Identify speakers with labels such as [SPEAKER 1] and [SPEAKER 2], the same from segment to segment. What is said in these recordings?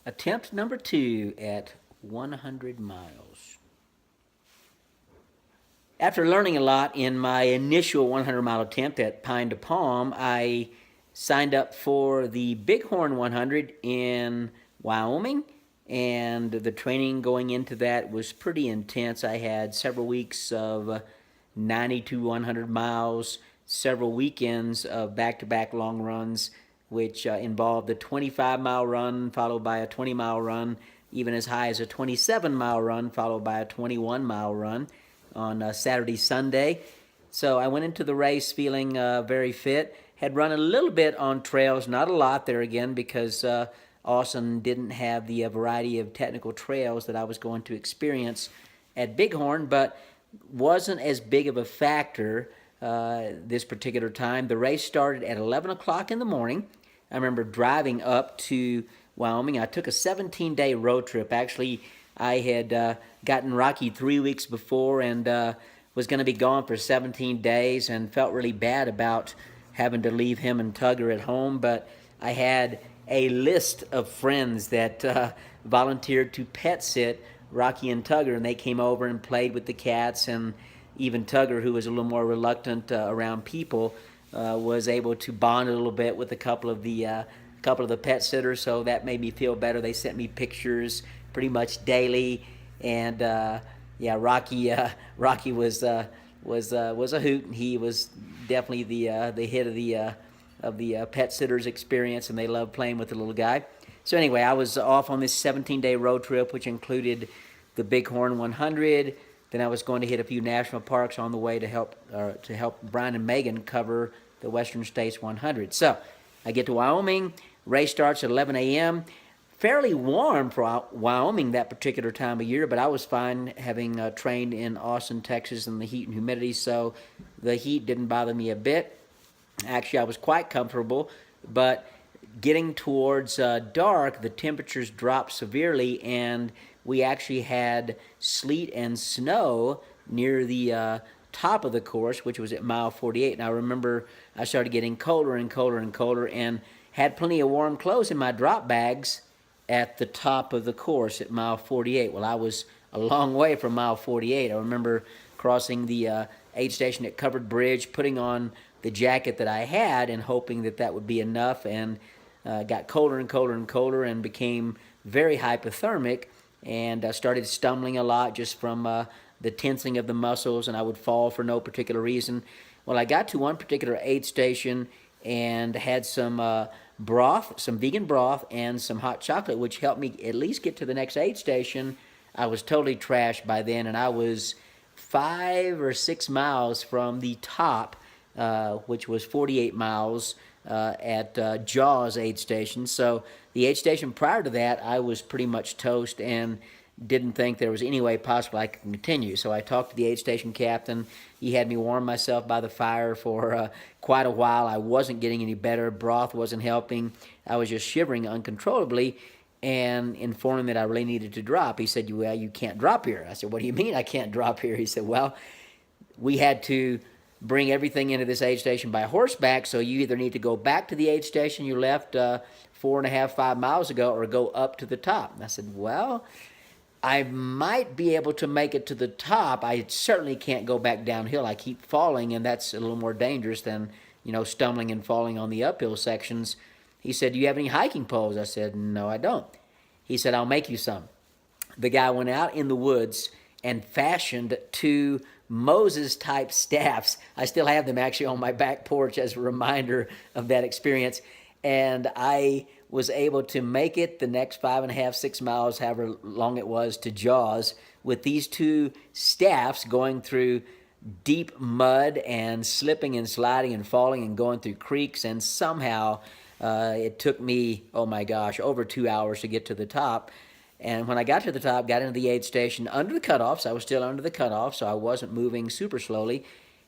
[SPEAKER 1] Attempt number 2 at 100 miles. After learning a lot in my initial 100-mile attempt at Pine to Palm, I signed up for the Bighorn 100 in Wyoming, and the training going into that was pretty intense. I had several weeks of 90 to 100 miles, several weekends of back-to-back long runs, which involved a 25-mile run followed by a 20-mile run, even as high as a 27-mile run followed by a 21-mile run on Saturday, Sunday. So I went into the race feeling very fit. Had run a little bit on trails, not a lot there again, because Austin didn't have the variety of technical trails that I was going to experience at Bighorn, but wasn't as big of a factor this particular time. The race started at 11 o'clock in the morning. I remember driving up to Wyoming. I took a 17-day road trip. Actually, I had gotten Rocky 3 weeks before and was going to be gone for 17 days and felt really bad about having to leave him and Tugger at home. But I had a list of friends that volunteered to pet sit Rocky and Tugger, and they came over and played with the cats, and even Tugger, who was a little more reluctant around people, was able to bond a little bit with a couple of the pet sitters, so that made me feel better. They sent me pictures pretty much daily, and yeah, Rocky was a hoot, and he was definitely the hit of the pet sitters experience, and they loved playing with the little guy. So anyway, I was off on this 17-day road trip, which included the Bighorn 100. Then I was going to hit a few national parks on the way to help Brian and Megan cover the Western States 100. So I get to Wyoming. Race starts at 11 a.m. Fairly warm for Wyoming that particular time of year, but I was fine having trained in Austin, Texas, in the heat and humidity, so the heat didn't bother me a bit. Actually, I was quite comfortable, but getting towards dark, the temperatures dropped severely, and we actually had sleet and snow near the top of the course, which was at mile 48. And I remember I started getting colder and colder and colder, and had plenty of warm clothes in my drop bags at the top of the course at mile 48. Well, I was a long way from mile 48. I remember crossing the aid station at Covered Bridge, putting on the jacket that I had and hoping that that would be enough, and got colder and colder and colder and became very hypothermic, and started stumbling a lot just from the tensing of the muscles, and I would fall for no particular reason. Well, I got to one particular aid station and had some broth, some vegan broth, and some hot chocolate, which helped me at least get to the next aid station. I was totally trashed by then, and I was 5 or 6 miles from the top, which was 48 miles at Jaws aid station. So the aid station prior to that, I was pretty much toast and didn't think there was any way possible I could continue. So I talked to the aid station captain. He had me warm myself by the fire for quite a while. I wasn't getting any better. Broth wasn't helping. I was just shivering uncontrollably, and informed him that I really needed to drop. He said, well, you can't drop here. I said, what do you mean I can't drop here? He said, well, we had to bring everything into this aid station by horseback, so you either need to go back to the aid station you left 4.5, 5 miles ago, or go up to the top. And I said, well, I might be able to make it to the top. I certainly can't go back downhill. I keep falling, and that's a little more dangerous than, stumbling and falling on the uphill sections. He said, do you have any hiking poles? I said, no, I don't. He said, I'll make you some. The guy went out in the woods and fashioned 2 Moses-type staffs. I still have them actually on my back porch as a reminder of that experience. And I was able to make it the next 5.5, 6 miles, however long it was, to Jaws with these 2 staffs going through deep mud and slipping and sliding and falling and going through creeks. And somehow it took me, oh my gosh, over 2 hours to get to the top. And when I got to the top, got into the aid station under the cutoffs. I was still under the cutoff, so I wasn't moving super slowly.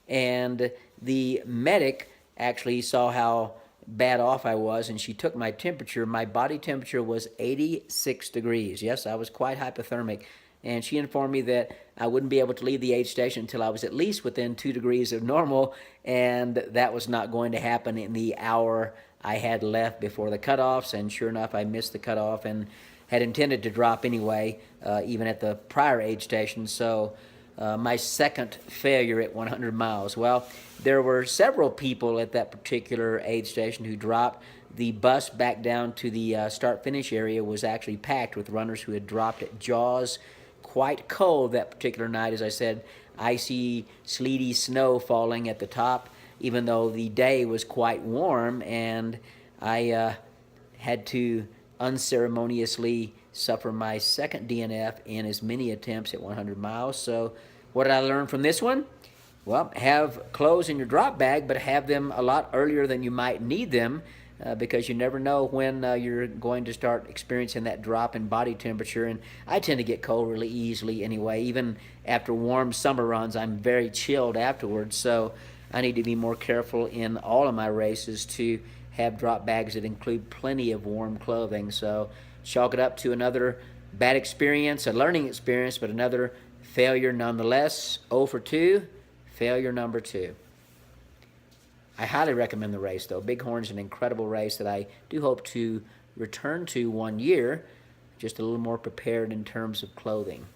[SPEAKER 1] And the medic actually saw how bad off I was, and she took my temperature. My body temperature was 86 degrees. Yes, I was quite hypothermic. And she informed me that I wouldn't be able to leave the aid station until I was at least within 2 degrees of normal, and that was not going to happen in the hour I had left before the cutoffs. And sure enough, I missed the cutoff and had intended to drop anyway, even at the prior aid station. So my second failure at 100 miles. Well, there were several people at that particular aid station who dropped. The bus back down to the start-finish area was actually packed with runners who had dropped at Jaws. Quite cold that particular night, as I said, icy, sleety snow falling at the top, even though the day was quite warm, and I had to unceremoniously suffer my second DNF in as many attempts at 100 miles. So what did I learn from this one? Well, have clothes in your drop bag, but have them a lot earlier than you might need them, because you never know when you're going to start experiencing that drop in body temperature. And I tend to get cold really easily anyway. Even after warm summer runs, I'm very chilled afterwards. So I need to be more careful in all of my races to have drop bags that include plenty of warm clothing. So chalk it up to another bad experience, a learning experience, but another failure nonetheless. 0 for 2, failure number 2. I highly recommend the race, though. Bighorn's an incredible race that I do hope to return to one year, just a little more prepared in terms of clothing.